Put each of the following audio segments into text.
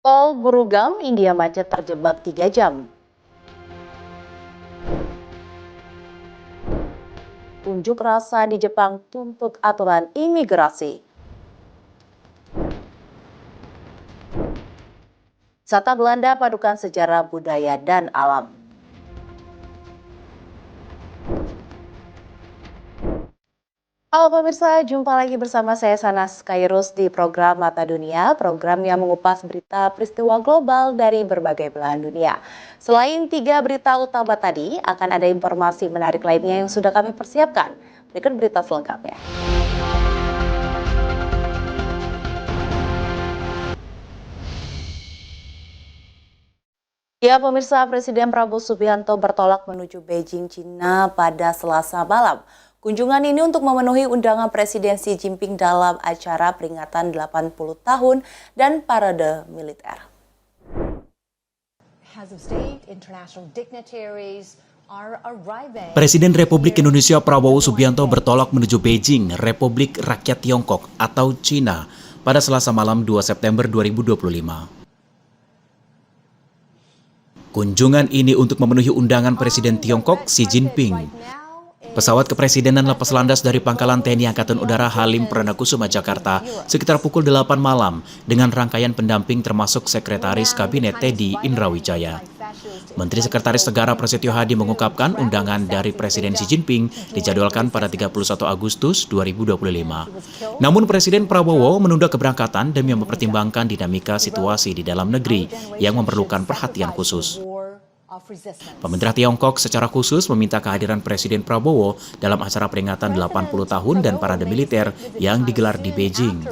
Tol Gurugam, India macet terjebak 3 jam. Unjuk rasa di Jepang tuntut aturan imigrasi. Wisata Belanda padukan sejarah budaya dan alam. Halo pemirsa, jumpa lagi bersama saya Sanas Kairus di program Mata Dunia, program yang mengupas berita peristiwa global dari berbagai belahan dunia. Selain 3 berita utama tadi, akan ada informasi menarik lainnya yang sudah kami persiapkan. Berikut berita selengkapnya. Ya pemirsa, Presiden Prabowo Subianto bertolak menuju Beijing, Cina pada Selasa malam. Kunjungan ini untuk memenuhi undangan Presiden Xi Jinping dalam acara peringatan 80 tahun dan parade militer. Presiden Republik Indonesia Prabowo Subianto bertolak menuju Beijing, Republik Rakyat Tiongkok atau Cina, pada Selasa malam 2 September 2025. Kunjungan ini untuk memenuhi undangan Presiden Tiongkok Xi Jinping. Pesawat kepresidenan lepas landas dari Pangkalan TNI Angkatan Udara Halim Perdanakusuma Jakarta sekitar pukul 8 malam dengan rangkaian pendamping termasuk Sekretaris Kabinet Teddy Indrawijaya. Menteri Sekretaris Negara Prasetyo Hadi mengungkapkan undangan dari Presiden Xi Jinping dijadwalkan pada 31 Agustus 2025. Namun Presiden Prabowo menunda keberangkatan demi mempertimbangkan dinamika situasi di dalam negeri yang memerlukan perhatian khusus. Pemerintah Tiongkok secara khusus meminta kehadiran Presiden Prabowo dalam acara peringatan 80 tahun dan parade militer yang digelar di Beijing.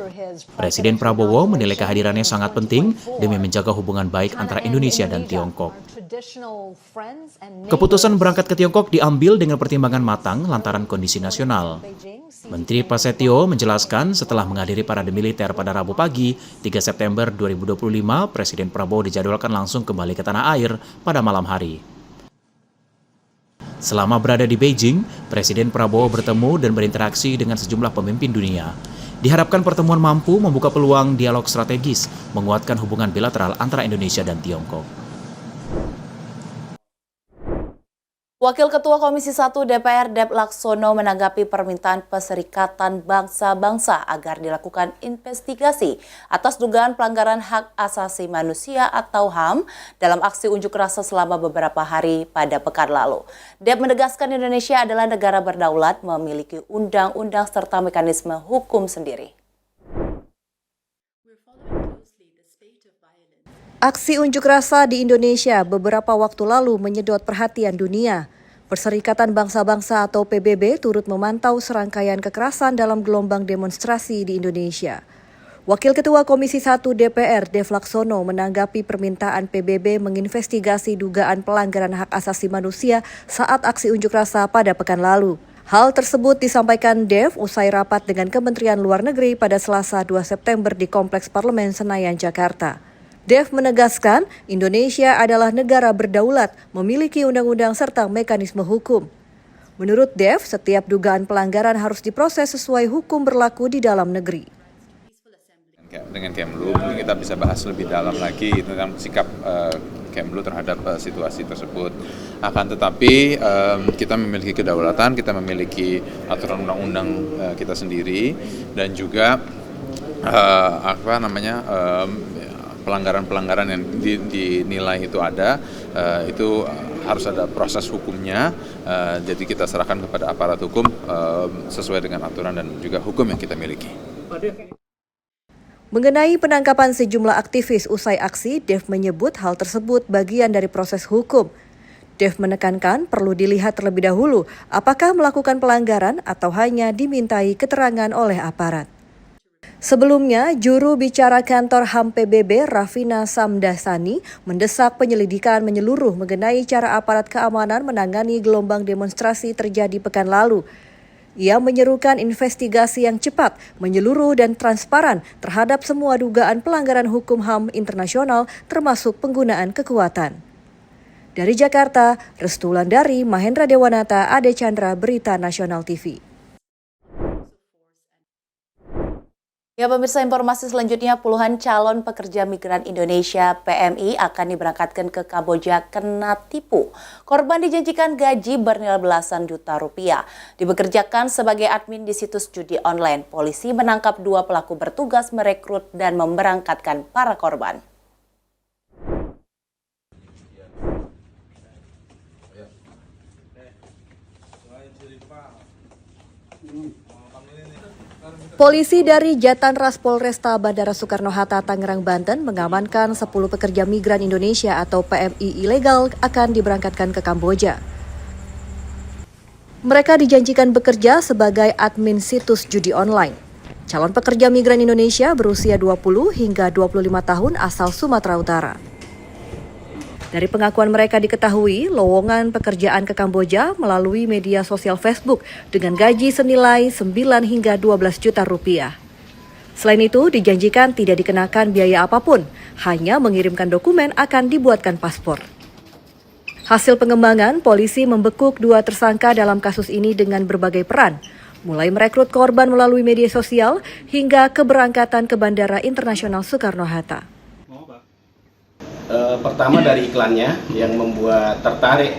Presiden Prabowo menilai kehadirannya sangat penting demi menjaga hubungan baik antara Indonesia dan Tiongkok. Keputusan berangkat ke Tiongkok diambil dengan pertimbangan matang lantaran kondisi nasional. Menteri Prasetyo menjelaskan setelah menghadiri parade militer pada Rabu pagi, 3 September 2025, Presiden Prabowo dijadwalkan langsung kembali ke tanah air pada malam hari. Selama berada di Beijing, Presiden Prabowo bertemu dan berinteraksi dengan sejumlah pemimpin dunia. Diharapkan pertemuan mampu membuka peluang dialog strategis, menguatkan hubungan bilateral antara Indonesia dan Tiongkok. Wakil Ketua Komisi 1 DPR Dev Laksono menanggapi permintaan Perserikatan Bangsa-Bangsa agar dilakukan investigasi atas dugaan pelanggaran hak asasi manusia atau HAM dalam aksi unjuk rasa selama beberapa hari pada pekan lalu. Dev menegaskan Indonesia adalah negara berdaulat, memiliki undang-undang serta mekanisme hukum sendiri. Aksi unjuk rasa di Indonesia beberapa waktu lalu menyedot perhatian dunia. Perserikatan Bangsa-Bangsa atau PBB turut memantau serangkaian kekerasan dalam gelombang demonstrasi di Indonesia. Wakil Ketua Komisi 1 DPR Dev Laksono menanggapi permintaan PBB menginvestigasi dugaan pelanggaran hak asasi manusia saat aksi unjuk rasa pada pekan lalu. Hal tersebut disampaikan Dev usai rapat dengan Kementerian Luar Negeri pada Selasa 2 September di Kompleks Parlemen Senayan, Jakarta. Dev menegaskan Indonesia adalah negara berdaulat, memiliki undang-undang serta mekanisme hukum. Menurut Dev, setiap dugaan pelanggaran harus diproses sesuai hukum berlaku di dalam negeri. Dengan Kemlu mungkin kita bisa bahas lebih dalam lagi tentang sikap Kemlu terhadap situasi tersebut. Akan tetapi kita memiliki kedaulatan, kita memiliki aturan undang-undang kita sendiri dan juga pelanggaran-pelanggaran yang dinilai itu ada, itu harus ada proses hukumnya, jadi kita serahkan kepada aparat hukum sesuai dengan aturan dan juga hukum yang kita miliki. Mengenai penangkapan sejumlah aktivis usai aksi, Dev menyebut hal tersebut bagian dari proses hukum. Dev menekankan perlu dilihat terlebih dahulu apakah melakukan pelanggaran atau hanya dimintai keterangan oleh aparat. Sebelumnya, juru bicara kantor HAM PBB Rafina Samdasani mendesak penyelidikan menyeluruh mengenai cara aparat keamanan menangani gelombang demonstrasi terjadi pekan lalu. Ia menyerukan investigasi yang cepat, menyeluruh dan transparan terhadap semua dugaan pelanggaran hukum HAM internasional termasuk penggunaan kekuatan. Dari Jakarta, Restu Wulandari, Mahendra Dewanata, Ade Chandra, Berita Nasional TV. Ya pemirsa, informasi selanjutnya, puluhan calon pekerja migran Indonesia PMI akan diberangkatkan ke Kamboja kena tipu. Korban dijanjikan gaji bernilai belasan juta rupiah. Dibekerjakan sebagai admin di situs judi online. Polisi menangkap 2 pelaku bertugas merekrut dan memberangkatkan para korban. Polisi dari Jatanras Polresta Bandara Soekarno-Hatta, Tangerang, Banten mengamankan 10 pekerja migran Indonesia atau PMI ilegal akan diberangkatkan ke Kamboja. Mereka dijanjikan bekerja sebagai admin situs judi online. Calon pekerja migran Indonesia berusia 20 hingga 25 tahun asal Sumatera Utara. Dari pengakuan mereka diketahui, lowongan pekerjaan ke Kamboja melalui media sosial Facebook dengan gaji senilai 9 hingga 12 juta rupiah. Selain itu, dijanjikan tidak dikenakan biaya apapun, hanya mengirimkan dokumen akan dibuatkan paspor. Hasil pengembangan, polisi membekuk 2 tersangka dalam kasus ini dengan berbagai peran, mulai merekrut korban melalui media sosial hingga keberangkatan ke Bandara Internasional Soekarno-Hatta. Pertama dari iklannya yang membuat tertarik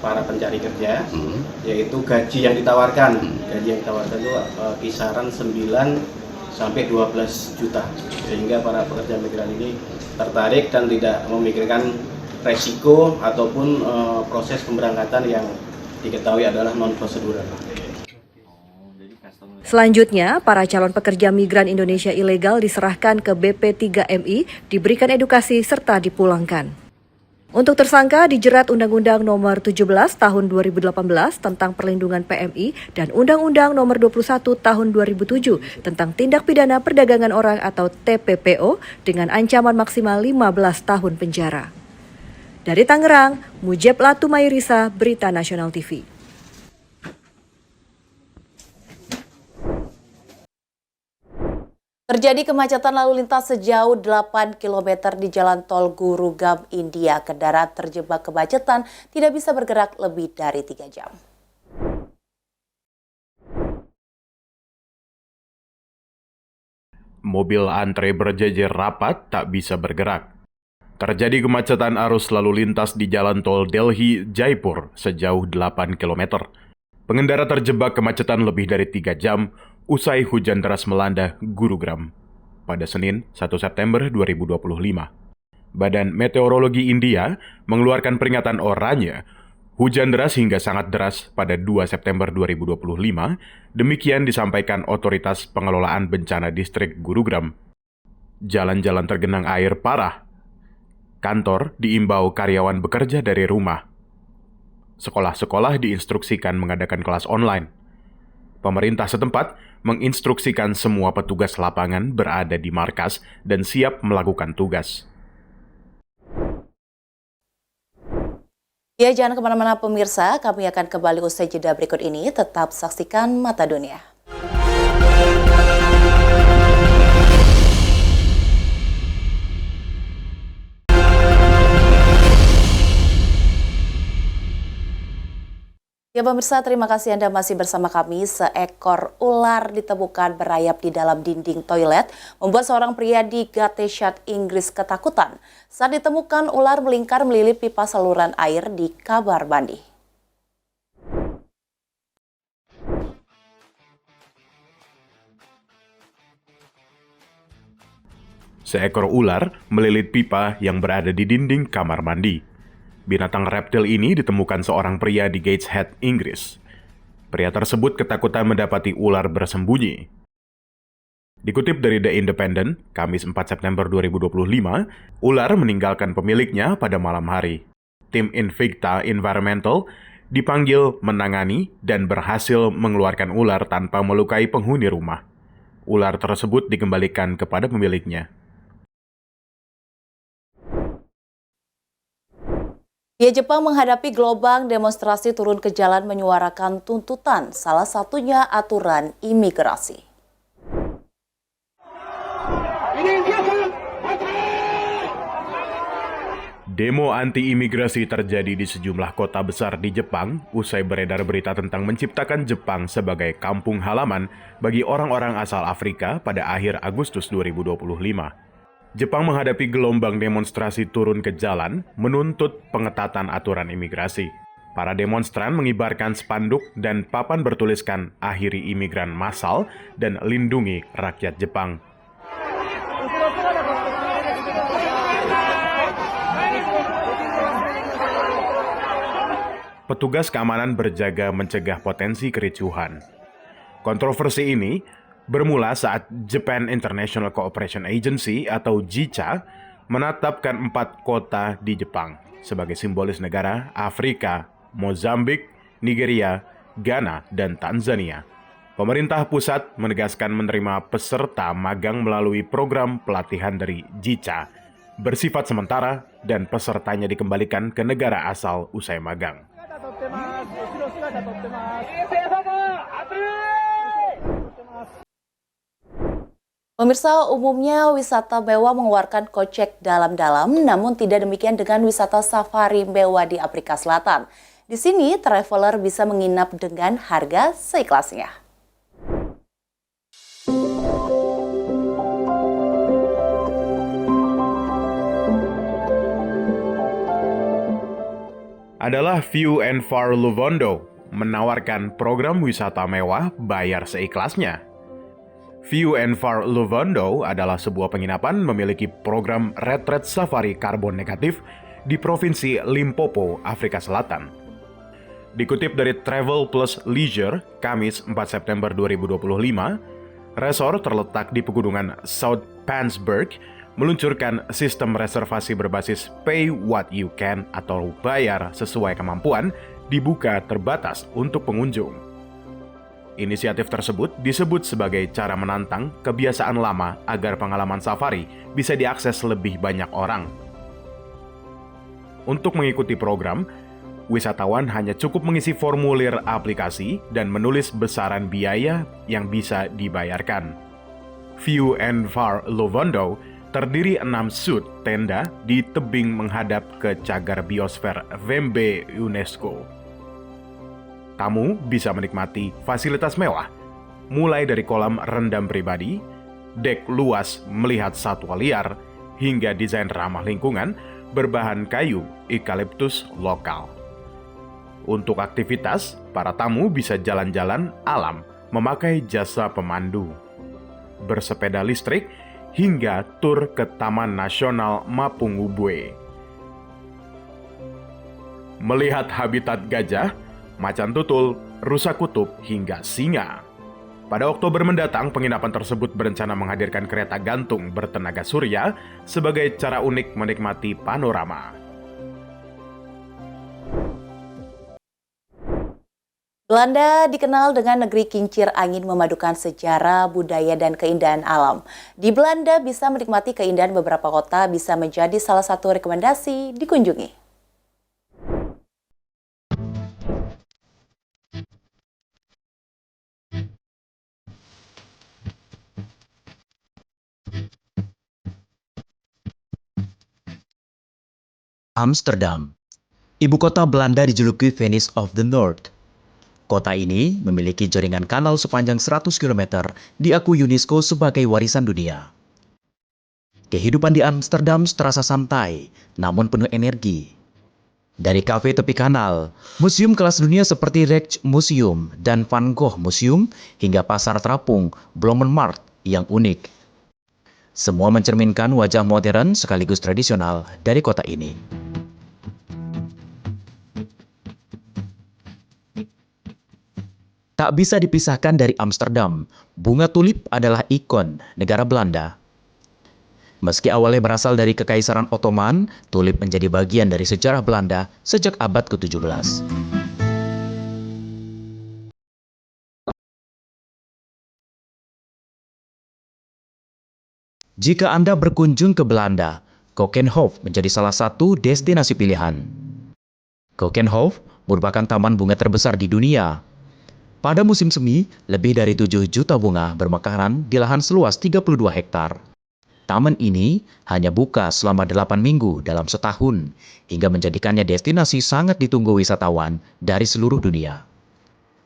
para pencari kerja, yaitu gaji yang ditawarkan. Gaji yang ditawarkan itu kisaran 9 sampai 12 juta, sehingga para pekerja migran ini tertarik dan tidak memikirkan resiko ataupun proses pemberangkatan yang diketahui adalah non prosedural. Selanjutnya, para calon pekerja migran Indonesia ilegal diserahkan ke BP3MI, diberikan edukasi serta dipulangkan. Untuk tersangka dijerat Undang-Undang Nomor 17 Tahun 2018 tentang Perlindungan PMI dan Undang-Undang Nomor 21 Tahun 2007 tentang Tindak Pidana Perdagangan Orang atau TPPO dengan ancaman maksimal 15 tahun penjara. Dari Tangerang, Mujeb Latumairisa, Berita Nasional TV. Terjadi kemacetan lalu lintas sejauh 8 km di Jalan Tol Gurugam, India. Kendaraan terjebak kemacetan tidak bisa bergerak lebih dari 3 jam. Mobil antre berjejer rapat tak bisa bergerak. Terjadi kemacetan arus lalu lintas di Jalan Tol Delhi-Jaipur sejauh 8 km. Pengendara terjebak kemacetan lebih dari 3 jam usai hujan deras melanda Gurugram pada Senin 1 September 2025. Badan Meteorologi India mengeluarkan peringatan oranye hujan deras hingga sangat deras pada 2 September 2025. Demikian disampaikan Otoritas Pengelolaan Bencana Distrik Gurugram. Jalan-jalan tergenang air parah. Kantor diimbau karyawan bekerja dari rumah. Sekolah-sekolah diinstruksikan mengadakan kelas online. Pemerintah setempat menginstruksikan semua petugas lapangan berada di markas dan siap melakukan tugas. Ya, jangan kemana-mana pemirsa, kami akan kembali usai jeda berikut ini. Tetap saksikan Mata Dunia. Ya pemirsa, terima kasih Anda masih bersama kami. Seekor ular ditemukan berayap di dalam dinding toilet, membuat seorang pria di Gateshead, Inggris ketakutan. Saat ditemukan, ular melingkar melilit pipa saluran air di kamar mandi. Seekor ular melilit pipa yang berada di dinding kamar mandi. Binatang reptil ini ditemukan seorang pria di Gateshead, Inggris. Pria tersebut ketakutan mendapati ular bersembunyi. Dikutip dari The Independent, Kamis 4 September 2025, ular meninggalkan pemiliknya pada malam hari. Tim Invicta Environmental dipanggil menangani dan berhasil mengeluarkan ular tanpa melukai penghuni rumah. Ular tersebut dikembalikan kepada pemiliknya. Ya, Jepang menghadapi gelombang demonstrasi turun ke jalan menyuarakan tuntutan, salah satunya aturan imigrasi. Demo anti-imigrasi terjadi di sejumlah kota besar di Jepang usai beredar berita tentang menciptakan Jepang sebagai kampung halaman bagi orang-orang asal Afrika pada akhir Agustus 2025. Jepang menghadapi gelombang demonstrasi turun ke jalan menuntut pengetatan aturan imigrasi. Para demonstran mengibarkan spanduk dan papan bertuliskan "Akhiri imigran massal" dan "Lindungi rakyat Jepang". Petugas keamanan berjaga mencegah potensi kericuhan. Kontroversi ini bermula saat Japan International Cooperation Agency atau JICA menetapkan 4 kota di Jepang sebagai simbolis negara Afrika, Mozambik, Nigeria, Ghana, dan Tanzania. Pemerintah pusat menegaskan menerima peserta magang melalui program pelatihan dari JICA bersifat sementara dan pesertanya dikembalikan ke negara asal usai magang. Pemirsa, umumnya wisata mewah mengeluarkan kocek dalam-dalam, namun tidak demikian dengan wisata safari mewah di Afrika Selatan. Di sini, traveler bisa menginap dengan harga seikhlasnya. Adalah View and Far Luvondo menawarkan program wisata mewah bayar seikhlasnya. View and Far Luvondo adalah sebuah penginapan memiliki program retret safari karbon negatif di Provinsi Limpopo, Afrika Selatan. Dikutip dari Travel Plus Leisure, Kamis 4 September 2025, resor terletak di pegunungan South Pansberg meluncurkan sistem reservasi berbasis pay what you can atau bayar sesuai kemampuan dibuka terbatas untuk pengunjung. Inisiatif tersebut disebut sebagai cara menantang kebiasaan lama agar pengalaman safari bisa diakses lebih banyak orang. Untuk mengikuti program, wisatawan hanya cukup mengisi formulir aplikasi dan menulis besaran biaya yang bisa dibayarkan. View and Far Luvondo terdiri 6 sud tenda di tebing menghadap ke cagar biosfer Vembe UNESCO. Tamu bisa menikmati fasilitas mewah, mulai dari kolam rendam pribadi, dek luas melihat satwa liar, hingga desain ramah lingkungan berbahan kayu eukaliptus lokal. Untuk aktivitas, para tamu bisa jalan-jalan alam memakai jasa pemandu, bersepeda listrik, hingga tur ke Taman Nasional Mapungubwe. Melihat habitat gajah, macan tutul, rusa kutub, hingga singa. Pada Oktober mendatang, penginapan tersebut berencana menghadirkan kereta gantung bertenaga surya sebagai cara unik menikmati panorama. Belanda dikenal dengan negeri kincir angin memadukan sejarah, budaya, dan keindahan alam. Di Belanda bisa menikmati keindahan beberapa kota bisa menjadi salah satu rekomendasi dikunjungi. Amsterdam. Ibu kota Belanda dijuluki Venice of the North. Kota ini memiliki jaringan kanal sepanjang 100 km diakui UNESCO sebagai warisan dunia. Kehidupan di Amsterdam terasa santai, namun penuh energi. Dari kafe tepi kanal, museum kelas dunia seperti Rijksmuseum dan Van Gogh Museum, hingga pasar terapung Bloemenmarkt yang unik. Semua mencerminkan wajah modern sekaligus tradisional dari kota ini. Tak bisa dipisahkan dari Amsterdam, bunga tulip adalah ikon negara Belanda. Meski awalnya berasal dari Kekaisaran Ottoman, tulip menjadi bagian dari sejarah Belanda sejak abad ke-17. Jika Anda berkunjung ke Belanda, Keukenhof menjadi salah satu destinasi pilihan. Keukenhof merupakan taman bunga terbesar di dunia. Pada musim semi, lebih dari 7 juta bunga bermekaran di lahan seluas 32 hektar. taman ini hanya buka selama 8 minggu dalam setahun, hingga menjadikannya destinasi sangat ditunggu wisatawan dari seluruh dunia.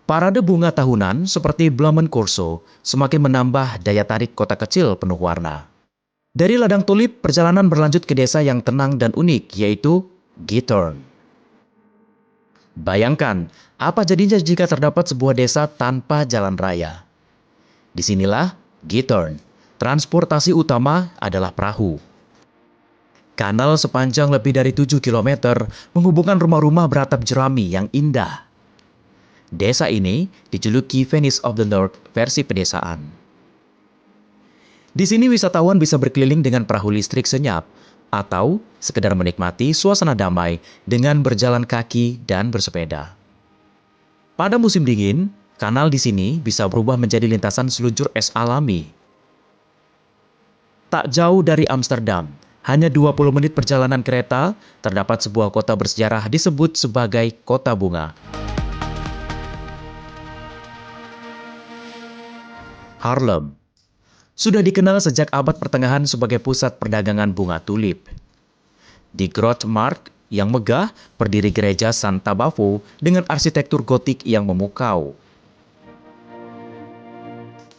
Parade bunga tahunan seperti Bloemen Corso semakin menambah daya tarik kota kecil penuh warna. Dari ladang tulip, perjalanan berlanjut ke desa yang tenang dan unik, yaitu Giethoorn. Bayangkan, apa jadinya jika terdapat sebuah desa tanpa jalan raya? Disinilah Giethoorn. Transportasi utama adalah perahu. Kanal sepanjang lebih dari 7 km menghubungkan rumah-rumah beratap jerami yang indah. Desa ini dijuluki Venice of the North versi pedesaan. Di sini wisatawan bisa berkeliling dengan perahu listrik senyap atau sekedar menikmati suasana damai dengan berjalan kaki dan bersepeda. Pada musim dingin, kanal di sini bisa berubah menjadi lintasan seluncur es alami. Tak jauh dari Amsterdam, hanya 20 menit perjalanan kereta, terdapat sebuah kota bersejarah disebut sebagai Kota Bunga. Haarlem sudah dikenal sejak abad pertengahan sebagai pusat perdagangan bunga tulip. Di Grote Markt yang megah, berdiri gereja Santa Bavo dengan arsitektur gotik yang memukau.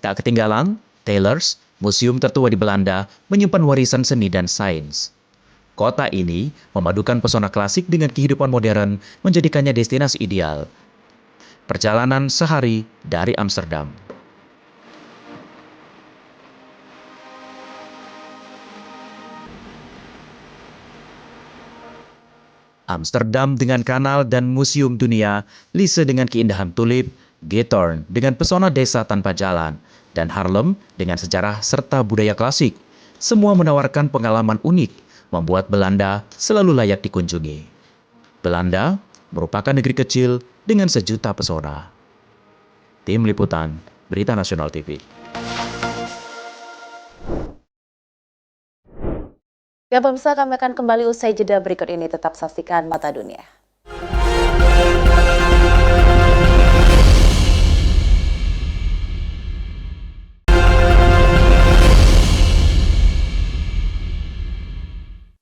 Tak ketinggalan, Teylers, museum tertua di Belanda, menyimpan warisan seni dan sains. Kota ini memadukan pesona klasik dengan kehidupan modern, menjadikannya destinasi ideal. Perjalanan sehari dari Amsterdam. Amsterdam dengan kanal dan museum dunia, Lisse dengan keindahan tulip, Giethoorn dengan pesona desa tanpa jalan, dan Haarlem dengan sejarah serta budaya klasik. Semua menawarkan pengalaman unik, membuat Belanda selalu layak dikunjungi. Belanda merupakan negeri kecil dengan sejuta pesona. Tim Liputan, Berita Nasional TV. Ya pemirsa, kami akan kembali usai jeda berikut ini. Tetap saksikan Mata Dunia.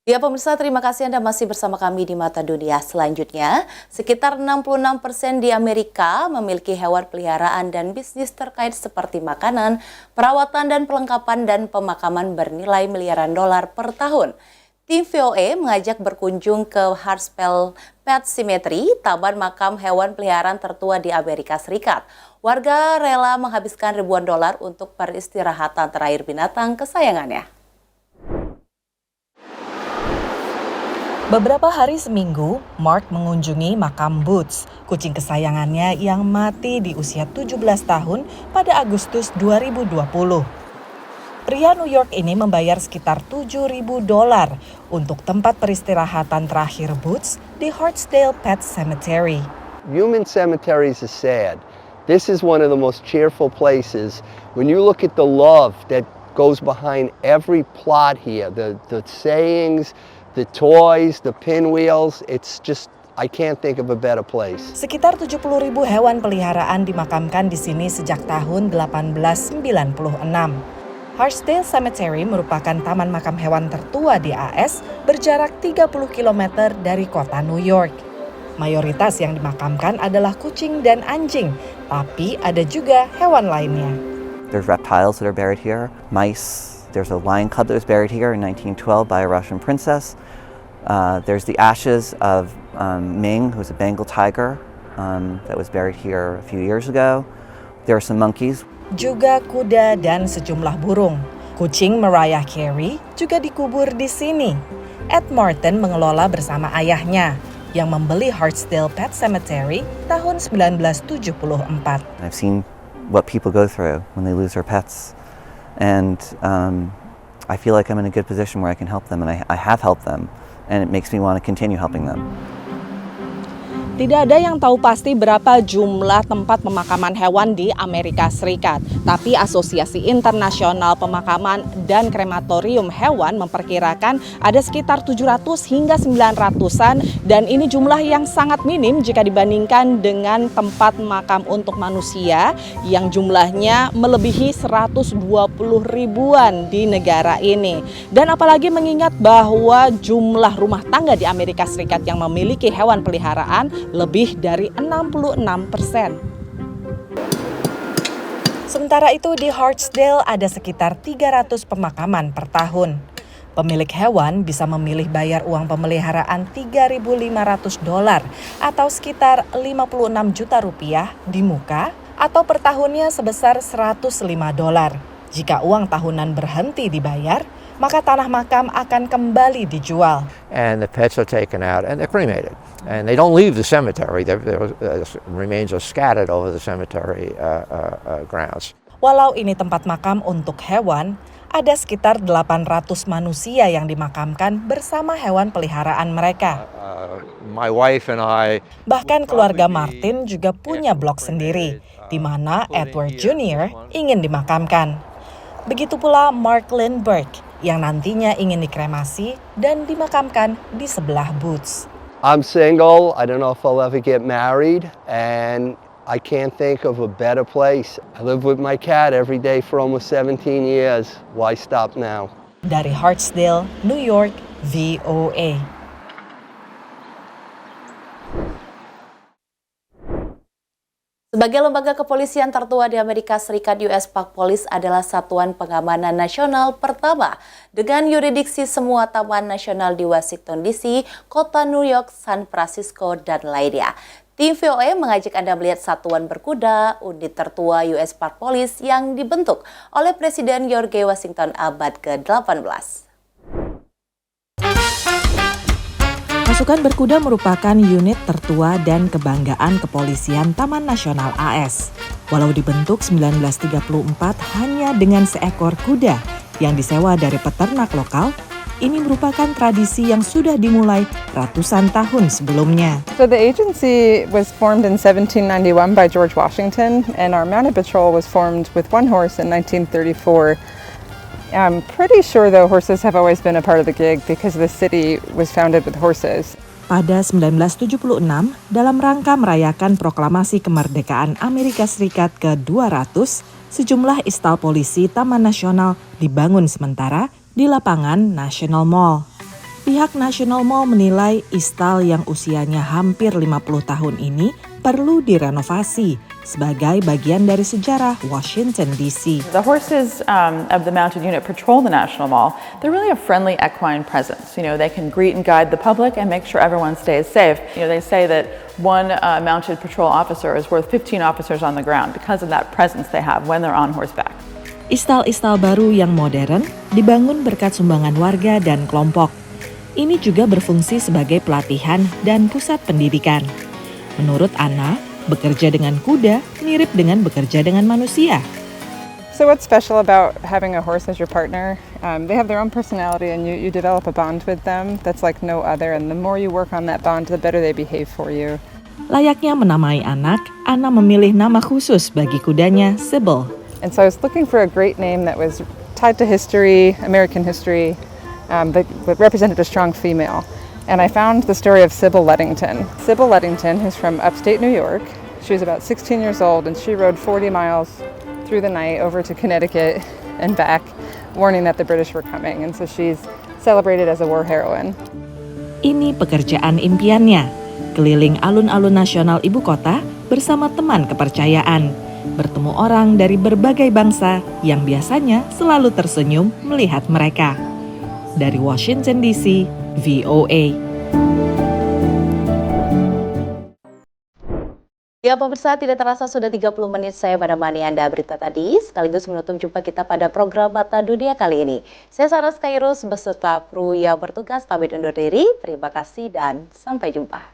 Ya pemirsa, terima kasih Anda masih bersama kami di Mata Dunia. Selanjutnya, sekitar 66% di Amerika memiliki hewan peliharaan dan bisnis terkait seperti makanan, perawatan dan perlengkapan dan pemakaman bernilai miliaran dolar per tahun. Tim VOA mengajak berkunjung ke Hartsville Pet Cemetery, taman makam hewan peliharaan tertua di Amerika Serikat. Warga rela menghabiskan ribuan dolar untuk peristirahatan terakhir binatang kesayangannya. Beberapa hari seminggu, Mark mengunjungi makam Boots, kucing kesayangannya yang mati di usia 17 tahun pada Agustus 2020. Pria New York ini membayar sekitar $7.000 untuk tempat peristirahatan terakhir Boots di Hartsdale Pet Cemetery. Human cemeteries are sad. This is one of the most cheerful places. When you look at the love that goes behind every plot here, the sayings, the toys, the pinwheels, it's just, I can't think of a better place. Sekitar 70.000 hewan peliharaan dimakamkan di sini sejak tahun 1896. Hartsdale Cemetery merupakan taman makam hewan tertua di AS, berjarak 30 km dari kota New York. Mayoritas yang dimakamkan adalah kucing dan anjing, tapi ada juga hewan lainnya. There's reptiles that are buried here, mice. There's a lion cub that was buried here in 1912 by a Russian princess. There's the ashes of Ming, who's a Bengal tiger, that was buried here a few years ago. There are some monkeys. Juga kuda dan sejumlah burung. Kucing Mariah Carey juga dikubur di sini. Ed Martin mengelola bersama ayahnya yang membeli Hartsdale Pet Cemetery tahun 1974. I've seen what people go through when they lose their pets. And I feel like I'm in a good position where I can help them, and I have helped them, and it makes me want to continue helping them. Tidak ada yang tahu pasti berapa jumlah tempat pemakaman hewan di Amerika Serikat. Tapi Asosiasi Internasional Pemakaman dan Krematorium Hewan memperkirakan ada sekitar 700 hingga 900-an dan ini jumlah yang sangat minim jika dibandingkan dengan tempat makam untuk manusia yang jumlahnya melebihi 120 ribuan di negara ini. Dan apalagi mengingat bahwa jumlah rumah tangga di Amerika Serikat yang memiliki hewan peliharaan lebih dari 66%. Sementara itu di Hartsdale ada sekitar 300 pemakaman per tahun. Pemilik hewan bisa memilih bayar uang pemeliharaan $3.500 atau sekitar 56 juta rupiah di muka atau per tahunnya sebesar $105. Jika uang tahunan berhenti dibayar, maka tanah makam akan kembali dijual. And the pets are taken out and they're cremated. And they don't leave the cemetery. Their remains are scattered over the cemetery grounds. Walau ini tempat makam untuk hewan, ada sekitar 800 manusia yang dimakamkan bersama hewan peliharaan mereka. My wife and I. Bahkan keluarga Martin juga punya blok sendiri, di mana Edward Jr. ingin dimakamkan. Begitu pula Mark Lindbergh yang nantinya ingin dikremasi dan dimakamkan di sebelah Boots. I'm single, I don't know if I'll ever get married, and I can't think of a better place. I live with my cat every day for almost 17 years. Why stop now? Dari Hartsdale, New York, VOA. Sebagai lembaga kepolisian tertua di Amerika Serikat, US Park Police adalah satuan pengamanan nasional pertama dengan yurisdiksi semua taman nasional di Washington DC, kota New York, San Francisco, dan lainnya. Tim VOA mengajak Anda melihat satuan berkuda, unit tertua US Park Police yang dibentuk oleh Presiden George Washington abad ke-18. Pasukan berkuda merupakan unit tertua dan kebanggaan kepolisian Taman Nasional AS. Walau dibentuk 1934 hanya dengan seekor kuda yang disewa dari peternak lokal, ini merupakan tradisi yang sudah dimulai ratusan tahun sebelumnya. So the agency was formed in 1791 by George Washington, and our mounted patrol was formed with one horse in 1934. I'm pretty sure though horses have always been a part of the gig because the city was founded with horses. Pada 1976, dalam rangka merayakan proklamasi kemerdekaan Amerika Serikat ke-200, sejumlah istal polisi Taman Nasional dibangun sementara di lapangan National Mall. Pihak National Mall menilai istal yang usianya hampir 50 tahun ini perlu direnovasi sebagai bagian dari sejarah Washington DC. The horses of the mounted unit patrol the National Mall. They're really a friendly equine presence. You know, they can greet and guide the public and make sure everyone stays safe. You know, they say that one mounted patrol officer is worth 15 officers on the ground because of that presence they have when they're on horseback. Istal-istal baru yang modern dibangun berkat sumbangan warga dan kelompok. Ini juga berfungsi sebagai pelatihan dan pusat pendidikan. Menurut Anna, bekerja dengan kuda mirip dengan bekerja dengan manusia. So what's special about having a horse as your partner? They have their own personality and you develop a bond with them that's like no other, and the more you work on that bond, the better they behave for you. Layaknya menamai anak, Anna memilih nama khusus bagi kudanya, Sybil. And so I was looking for a great name that was tied to history, American history, that represented a strong female. And I found the story of Sybil Ludington. Sybil Ludington, who's from upstate New York, she was about 16 years old and she rode 40 miles through the night over to Connecticut and back, warning that the British were coming. And so she's celebrated as a war heroine. Ini pekerjaan impiannya, keliling alun-alun nasional ibu kota bersama teman kepercayaan, bertemu orang dari berbagai bangsa yang biasanya selalu tersenyum melihat mereka. Dari Washington DC, VOA. Ya pemirsa, tidak terasa sudah 30 menit saya menemani Anda berita tadi, sekaligus menutup jumpa kita pada program Mata Dunia kali ini. Saya Saras Kairus beserta kru yang bertugas pamit undur diri, terima kasih dan sampai jumpa.